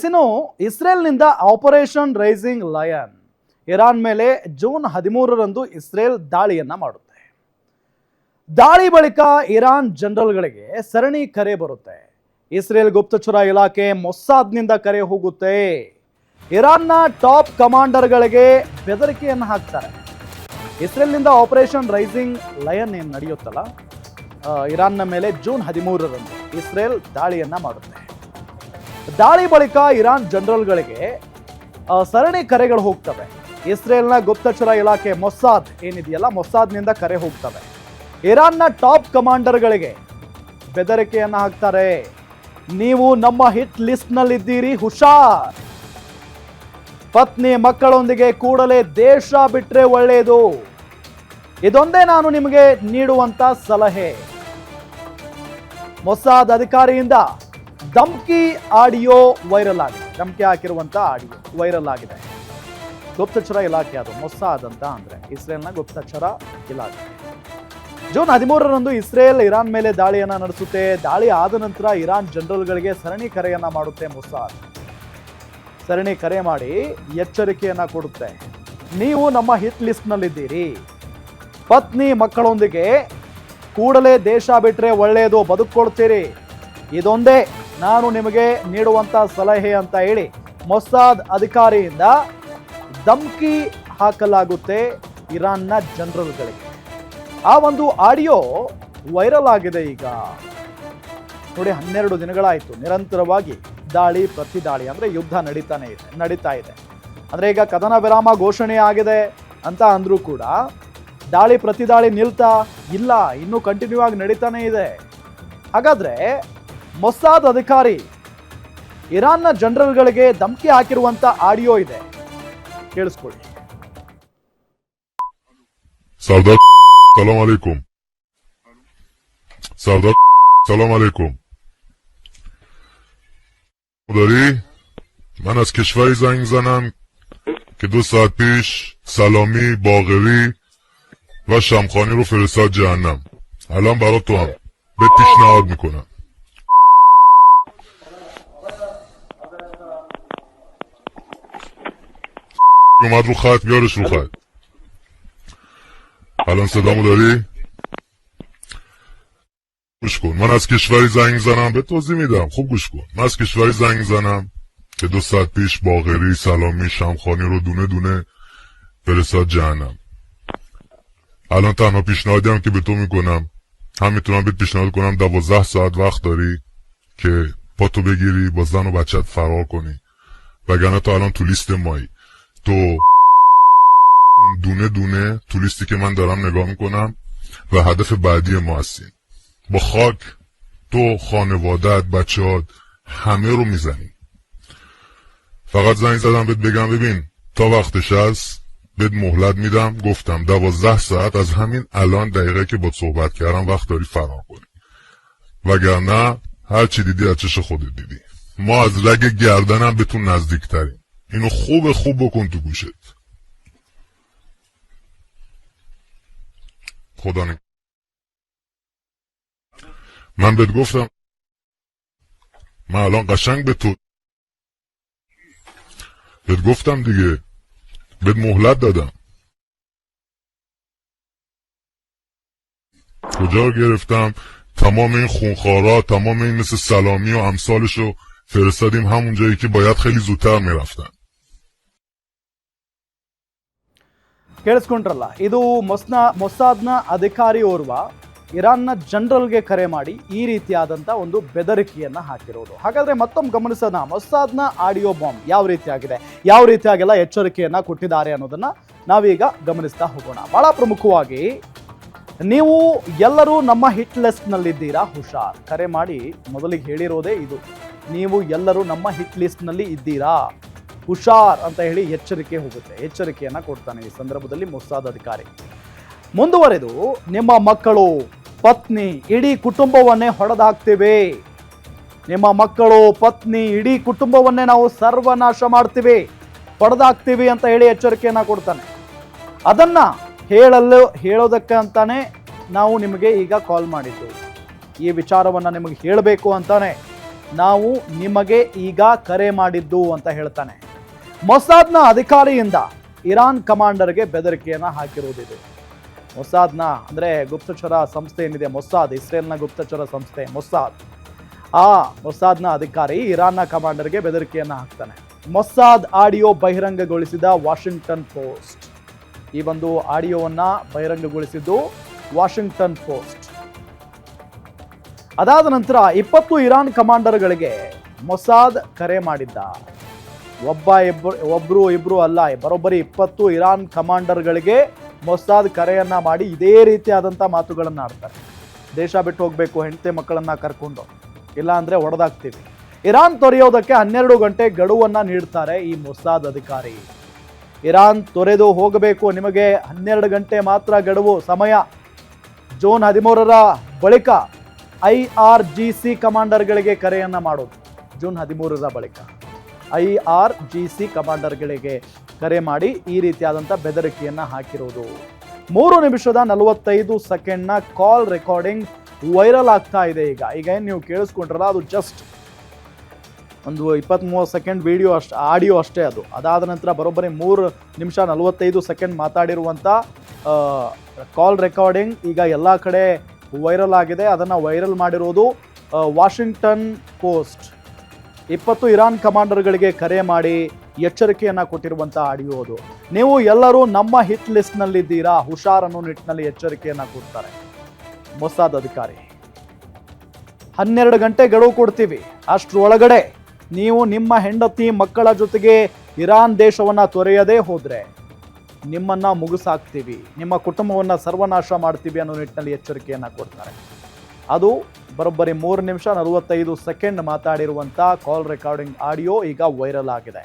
ಇನ್ನು ಇಸ್ರೇಲ್ನಿಂದ operation rising lion Iran ಮೇಲೆ June 13ರಂದು Israel ದಾಳಿಯನ್ನ ಮಾಡುತ್ತೆ. ದಾಳಿ ಬಳಿಕ ಇರಾನ್ ಜನರಲ್ಗಳಿಗೆ ಸರಣಿ ಕರೆ ಬರುತ್ತೆ. ಇಸ್ರೇಲ್ ಗುಪ್ತಚರ ಇಲಾಖೆ ಮೊಸ್ಸಾದ್ನಿಂದ ಕರೆ ಹೋಗುತ್ತೆ. ಇರಾನ್ನ ಟಾಪ್ ಕಮಾಂಡರ್ಗಳಿಗೆ ಬೆದರಿಕೆಯನ್ನು ಹಾಕ್ತಾರೆ. ಇಸ್ರೇಲ್ನಿಂದ ಆಪರೇಷನ್ ರೈಸಿಂಗ್ ಲಯನ್ ಏನು ನಡೆಯುತ್ತಲ್ಲ, ಇರಾನ್ನ ಮೇಲೆ ಜೂನ್ 13ರಂದು ಇಸ್ರೇಲ್ ದಾಳಿಯನ್ನ ಮಾಡುತ್ತೆ. ದಾಳಿ ಬಳಿಕ ಇರಾನ್ ಜನರಲ್ಗಳಿಗೆ ಸರಣಿ ಕರೆಗಳು ಹೋಗ್ತವೆ. ಇಸ್ರೇಲ್ನ ಗುಪ್ತಚರ ಇಲಾಖೆ ಮೊಸ್ಸಾದ್ ಏನಿದೆಯಲ್ಲ, ಮೊಸ್ಸಾದ್ನಿಂದ ಕರೆ ಹೋಗ್ತವೆ. ಇರಾನ್ನ ಟಾಪ್ ಕಮಾಂಡರ್ಗಳಿಗೆ ಬೆದರಿಕೆಯನ್ನು ಹಾಕ್ತಾರೆ. ನೀವು ನಮ್ಮ ಹಿಟ್ ಲಿಸ್ಟ್ನಲ್ಲಿದ್ದೀರಿ, ಹುಷಾರ್. ಪತ್ನಿ ಮಕ್ಕಳೊಂದಿಗೆ ಕೂಡಲೇ ದೇಶ ಬಿಟ್ರೆ ಒಳ್ಳೆಯದು. ಇದೊಂದೇ ನಾನು ನಿಮಗೆ ನೀಡುವಂತ ಸಲಹೆ. ಮೊಸ್ಸಾದ್ ಅಧಿಕಾರಿಯಿಂದ ಧಮ್ಕಿ ಆಡಿಯೋ ವೈರಲ್ ಆಗಿದೆ. ಧಮ್ಕಿ ಹಾಕಿರುವಂತ ಆಡಿಯೋ ವೈರಲ್ ಆಗಿದೆ. ಗುಪ್ತಚರ ಇಲಾಖೆ, ಅದು ಮೊಸ್ಸಾದ್ ಅಂತ ಅಂದ್ರೆ ಇಸ್ರೇಲ್ನ ಗುಪ್ತಚರ ಇಲಾಖೆ. ಜೂನ್ 13ರಂದು ಇಸ್ರೇಲ್ ಇರಾನ್ ಮೇಲೆ ದಾಳಿಯನ್ನ ನಡೆಸುತ್ತೆ. ದಾಳಿ ಆದ ನಂತರ ಇರಾನ್ ಜನರಲ್ಗಳಿಗೆ ಸರಣಿ ಕರೆಯನ್ನ ಮಾಡುತ್ತೆ ಮೊಸ್ಸಾದ್. ಸರಣಿ ಕರೆ ಮಾಡಿ ಎಚ್ಚರಿಕೆಯನ್ನ ಕೊಡುತ್ತೆ. ನೀವು ನಮ್ಮ ಹಿಟ್ ಲಿಸ್ಟ್ನಲ್ಲಿದ್ದೀರಿ. ಪತ್ನಿ ಮಕ್ಕಳೊಂದಿಗೆ ಕೂಡಲೇ ದೇಶ ಬಿಟ್ರೆ ಒಳ್ಳೆಯದು, ಬದುಕೊಳ್ತೀರಿ. ಇದೊಂದೇ ನಾನು ನಿಮಗೆ ನೀಡುವಂತ ಸಲಹೆ ಅಂತ ಹೇಳಿ ಮೊಸ್ಸಾದ್ ಅಧಿಕಾರಿಯಿಂದ ಧಮ್ಕಿ ಹಾಕಲಾಗುತ್ತೆ ಇರಾನ್ನ ಜನರಲ್ಗಳಿಗೆ. ಆ ಒಂದು ಆಡಿಯೋ ವೈರಲ್ ಆಗಿದೆ. ಈಗ ನೋಡಿ, 12 ದಿನಗಳಾಯಿತು ನಿರಂತರವಾಗಿ ದಾಳಿ ಪ್ರತಿ ದಾಳಿ, ಅಂದ್ರೆ ಯುದ್ಧ ನಡೀತಾ ಇದೆ. ಅಂದ್ರೆ ಈಗ ಕದನ ವಿರಾಮ ಘೋಷಣೆ ಆಗಿದೆ ಅಂತ ಅಂದ್ರೂ ಕೂಡ ದಾಳಿ ಪ್ರತಿ ದಾಳಿ ನಿಲ್ತಾ ಇಲ್ಲ, ಇನ್ನೂ ಕಂಟಿನ್ಯೂ ಆಗಿ ನಡೀತಾನೆ ಇದೆ. ಹಾಗಾದ್ರೆ ಮೊಸ್ಸಾದ್ ಅಧಿಕಾರಿ ಇರಾನ್ನ ಜನರಲ್ಗಳಿಗೆ ಧಮ್ಕಿ ಹಾಕಿರುವಂತ ಆಡಿಯೋ ಇದೆ, ಕೇಳಿಸ್ಕೊಳ್ಳಿ. سردار سلام علیکم. سردار سلام علیکم. داری؟ من از کشوری زنگ زنم که 2 ساعت پیش سلامی، باقری و شمخانی رو فرستاد جهنم. الان برات تو هم به پیشنهاد میکنم. اومد رو خط، بیارش رو خط. الان صدامو داری؟ گوش کن. من از کشوری زنگ زنم، به توضیح میدم، خوب گوش کن. من از کشوری زنگ زنم که 2 ساعت پیش باقری، سلامی، شمخانی رو دونه دونه فرستاد جهنم. الان تنها پیشنهادی هم که به تو میکنم، هم میتونم بهت پیشنهاد کنم 12 ساعت وقت داری که پاتو بگیری با زن و بچت فرار کنی، وگرنه تو الان تو لیست مایی. تو دونه دونه تو لیستی که من دارم نگاه میکنم و هدف بعدی ما هستیم. با خاک تو، خانوادت، بچه‌هات همه رو میزنی. فقط زنگ زدم بهت بگم ببین تا وقتش هست بهت مهلت میدم. گفتم 12 ساعت از همین الان دقیقه که باهات صحبت کردم وقت داری فرار کنی، وگرنه هر چی دیدی از چش خودت دیدی. ما از رگ گردنم به تو نزدیک تریم. اینو خوب بکن تو گوشت. خدا نگهدار. من بهت گفتم، من الان قشنگ به تو بهت گفتم دیگه، بهت مهلت دادم. کجا گرفتم؟ تمام این خونخوارا، تمام این مثل سلامی و امثالشو فرستادیم همون جایی که باید خیلی زودتر میرفتن. ಕೇಳಿಸ್ಕೊಂಡ್ರಲ್ಲ, ಇದು ಮೊಸ್ಸಾದ್ನ ಅಧಿಕಾರಿ ಓರ್ವ ಇರಾನ್ನ ಜನರಲ್ಗೆ ಕರೆ ಮಾಡಿ ಈ ರೀತಿಯಾದಂಥ ಒಂದು ಬೆದರಿಕೆಯನ್ನ ಹಾಕಿರೋದು. ಹಾಗಾದ್ರೆ ಮತ್ತೊಮ್ಮೆ ಗಮನಿಸೋಣ, ಮೊಸ್ಸಾದ್ನ ಆಡಿಯೋ ಬಾಂಬ್ ಯಾವ ರೀತಿಯಾಗಿದೆ, ಯಾವ ರೀತಿಯಾಗೆಲ್ಲ ಎಚ್ಚರಿಕೆಯನ್ನ ಕೊಟ್ಟಿದ್ದಾರೆ ಅನ್ನೋದನ್ನ ನಾವೀಗ ಗಮನಿಸ್ತಾ ಹೋಗೋಣ. ಬಹಳ ಪ್ರಮುಖವಾಗಿ, ನೀವು ಎಲ್ಲರೂ ನಮ್ಮ ಹಿಟ್ ಲಿಸ್ಟ್ನಲ್ಲಿದ್ದೀರಾ, ಹುಷಾರ್. ಕರೆ ಮಾಡಿ ಮೊದಲಿಗೆ ಹೇಳಿರೋದೇ ಇದು, ನೀವು ಎಲ್ಲರೂ ನಮ್ಮ ಹಿಟ್ ಲಿಸ್ಟ್ನಲ್ಲಿ ಇದ್ದೀರಾ, ಹುಷಾರ್ ಅಂತ ಹೇಳಿ ಎಚ್ಚರಿಕೆ ಹೋಗುತ್ತೆ. ಎಚ್ಚರಿಕೆಯನ್ನ ಕೊಡ್ತಾನೆ ಈ ಸಂದರ್ಭದಲ್ಲಿ ಮೊಸ್ಸಾದ್ ಅಧಿಕಾರಿ. ಮುಂದುವರೆದು, ನಿಮ್ಮ ಮಕ್ಕಳು, ಪತ್ನಿ, ಇಡೀ ಕುಟುಂಬವನ್ನೇ ಹೊಡೆದಾಕ್ತೇವೆ. ನಿಮ್ಮ ಮಕ್ಕಳು, ಪತ್ನಿ, ಇಡೀ ಕುಟುಂಬವನ್ನೇ ನಾವು ಸರ್ವನಾಶ ಮಾಡ್ತೀವಿ, ಹೊಡೆದಾಕ್ತೀವಿ ಅಂತ ಹೇಳಿ ಎಚ್ಚರಿಕೆಯನ್ನ ಕೊಡ್ತಾನೆ. ಅದನ್ನ ಹೇಳೋದಕ್ಕೆ ಅಂತಾನೆ ನಾವು ನಿಮಗೆ ಈಗ ಕಾಲ್ ಮಾಡಿದ್ದು. ಈ ವಿಚಾರವನ್ನ ನಿಮಗೆ ಹೇಳಬೇಕು ಅಂತಾನೆ ನಾವು ನಿಮಗೆ ಈಗ ಕರೆ ಮಾಡಿದ್ದು ಅಂತ ಹೇಳ್ತಾನೆ. ಮೊಸಾದ್ನ ಅಧಿಕಾರಿಯಿಂದ ಇರಾನ್ ಕಮಾಂಡರ್ಗೆ ಬೆದರಿಕೆಯನ್ನ ಹಾಕಿರುವುದಿದು. ಮೊಸಾದ್ನ ಅಂದ್ರೆ ಗುಪ್ತಚರ ಸಂಸ್ಥೆ ಏನಿದೆ ಮೊಸಾದ್, ಇಸ್ರೇಲ್ನ ಗುಪ್ತಚರ ಸಂಸ್ಥೆ ಮೊಸಾದ್, ಆ ಮೊಸಾದ್ನ ಅಧಿಕಾರಿ ಇರಾನ್ನ ಕಮಾಂಡರ್ಗೆ ಬೆದರಿಕೆಯನ್ನ ಹಾಕ್ತಾನೆ. ಮೊಸಾದ್ ಆಡಿಯೋ ಬಹಿರಂಗಗೊಳಿಸಿದ ವಾಷಿಂಗ್ಟನ್ ಪೋಸ್ಟ್. ಈ ಒಂದು ಆಡಿಯೋವನ್ನ ಬಹಿರಂಗಗೊಳಿಸಿದ್ದು ವಾಷಿಂಗ್ಟನ್ ಪೋಸ್ಟ್. ಅದಾದ ನಂತರ 20 ಇರಾನ್ ಕಮಾಂಡರ್ಗಳಿಗೆ ಮೊಸಾದ್ ಕರೆ ಮಾಡಿದ್ದ. ಒಬ್ರು ಇಬ್ರು ಅಲ್ಲ, ಬರೋಬ್ಬರಿ 20 ಇರಾನ್ ಕಮಾಂಡರ್ಗಳಿಗೆ ಮೊಸಾದ್ ಕರೆಯನ್ನ ಮಾಡಿ ಇದೇ ರೀತಿಯಾದಂಥ ಮಾತುಗಳನ್ನು ಆಡ್ತಾರೆ. ದೇಶ ಬಿಟ್ಟು ಹೋಗ್ಬೇಕು, ಹೆಂಡತಿ ಮಕ್ಕಳನ್ನ ಕರ್ಕೊಂಡು, ಇಲ್ಲ ಅಂದ್ರೆ ಹೊಡೆದಾಕ್ತೀವಿ. ಇರಾನ್ ತೊರೆಯೋದಕ್ಕೆ 12 ಗಂಟೆ ಗಡುವನ್ನ ನೀಡ್ತಾರೆ ಈ ಮೊಸಾದ್ ಅಧಿಕಾರಿ. ಇರಾನ್ ತೊರೆದು ಹೋಗಬೇಕು, ನಿಮಗೆ 12 ಗಂಟೆ ಮಾತ್ರ ಗಡುವು ಸಮಯ. ಜೂನ್ 13ರ ಬಳಿಕ IRGC ಕಮಾಂಡರ್ಗಳಿಗೆ ಕರೆಯನ್ನ ಮಾಡೋದು. ಜೂನ್ 13ರ ಬಳಿಕ IRGC ಕಮಾಂಡರ್ಗಳಿಗೆ ಕರೆ ಮಾಡಿ ಈ ರೀತಿಯಾದಂಥ ಬೆದರಿಕೆಯನ್ನ ಹಾಕಿರೋದು. 3 ನಿಮಿಷದ 45 ಸೆಕೆಂಡ್ನ ಕಾಲ್ ರೆಕಾರ್ಡಿಂಗ್ ವೈರಲ್ ಆಗ್ತಾ ಇದೆ ಈಗ. ಏನು ನೀವು ಕೇಳಿಸ್ಕೊಂಡ್ರಲ್ಲ, ಅದು ಜಸ್ಟ್ ಒಂದು 23 ಸೆಕೆಂಡ್ ವಿಡಿಯೋ ಆಡಿಯೋ ಅಷ್ಟೇ ಅದು. ಅದಾದ ನಂತರ ಬರೋಬ್ಬರಿ 3 ನಿಮಿಷ 45 ಸೆಕೆಂಡ್ ಮಾತಾಡಿರುವಂಥ ಕಾಲ್ ರೆಕಾರ್ಡಿಂಗ್ ಈಗ ಎಲ್ಲ ಕಡೆ ವೈರಲ್ ಆಗಿದೆ. ಅದನ್ನು ವೈರಲ್ ಮಾಡಿರೋದು ವಾಷಿಂಗ್ಟನ್ ಪೋಸ್ಟ್. 20 ಇರಾನ್ ಕಮಾಂಡರ್ಗಳಿಗೆ ಕರೆ ಮಾಡಿ ಎಚ್ಚರಿಕೆಯನ್ನು ಕೊಟ್ಟಿರುವಂಥ ಆಡಿಯೋ ಅದು. ನೀವು ಎಲ್ಲರೂ ನಮ್ಮ ಹಿಟ್ ಲಿಸ್ಟ್ನಲ್ಲಿದ್ದೀರಾ, ಹುಷಾರ್ ಅನ್ನೋ ನಿಟ್ಟಿನಲ್ಲಿ ಎಚ್ಚರಿಕೆಯನ್ನು ಕೊಡ್ತಾರೆ ಮೊಸಾದ್ ಅಧಿಕಾರಿ. 12 ಗಂಟೆ ಗಡುವು ಕೊಡ್ತೀವಿ, ಅಷ್ಟರೊಳಗಡೆ ನೀವು ನಿಮ್ಮ ಹೆಂಡತಿ ಮಕ್ಕಳ ಜೊತೆಗೆ ಇರಾನ್ ದೇಶವನ್ನು ತೊರೆಯದೇ ಹೋದರೆ ನಿಮ್ಮನ್ನು ಮುಗಿಸಾಕ್ತೀವಿ, ನಿಮ್ಮ ಕುಟುಂಬವನ್ನು ಸರ್ವನಾಶ ಮಾಡ್ತೀವಿ ಅನ್ನೋ ನಿಟ್ಟಿನಲ್ಲಿ ಎಚ್ಚರಿಕೆಯನ್ನು ಕೊಡ್ತಾರೆ. ಅದು ಬರೋಬ್ಬರಿ 3 ನಿಮಿಷ 45 ಸೆಕೆಂಡ್ ಮಾತಾಡಿರುವಂಥ ಕಾಲ್ ರೆಕಾರ್ಡಿಂಗ್ ಆಡಿಯೋ ಈಗ ವೈರಲ್ ಆಗಿದೆ.